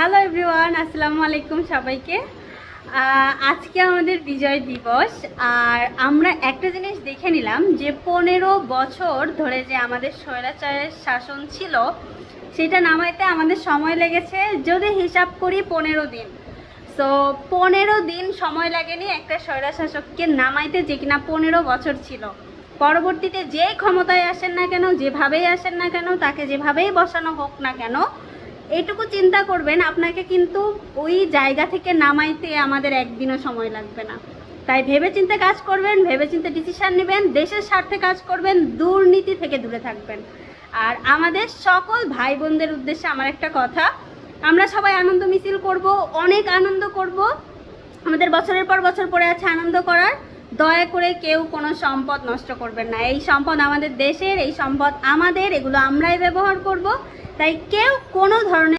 Hello everyone, আসসালামু আলাইকুম সবাইকে। আজকে আমাদের বিজয় দিবস। আর আমরা একটা জিনিস দেখে নিলাম যে 15 বছর ধরে যে আমাদের স্বৈরাচারের শাসন ছিল সেটা নামাইতে আমাদের সময় লেগেছে, যদি হিসাব করি 15 দিন। সো 15 দিন সময় লাগেনি একটা স্বৈরাশাসককে নামাইতে, যে কিনা 15 বছর ছিল। পরবর্তীতে যে ক্ষমতায় আসেন না কেন, যেভাবেই আসেন না কেন, তাকে যেভাবেই বসানো হোক না কেন, এইটুকু চিন্তা করবেন আপনাকে কিন্তু ওই জায়গা থেকে নামাইতে আমাদের একদিনও সময় লাগবে না। তাই ভেবেচিন্তে কাজ করবেন, ভেবেচিন্তে ডিসিশন নেবেন, দেশের স্বার্থে কাজ করবেন, দুর্নীতি থেকে দূরে থাকবেন। আর আমাদের সকল ভাই বোনদের উদ্দেশ্যে আমার একটা কথা, আমরা সবাই আনন্দ মিছিল করব, অনেক আনন্দ করব। আমাদের বছরের পর বছর পড়ে আছে আনন্দ করার। দয়া করে কেউ কোনো সম্পদ নষ্ট করবেন না। এই সম্পদ আমাদের দেশের, এই সম্পদ আমাদের, এগুলো আমরাই ব্যবহার করব। তাই কেউ কোনো ধরনের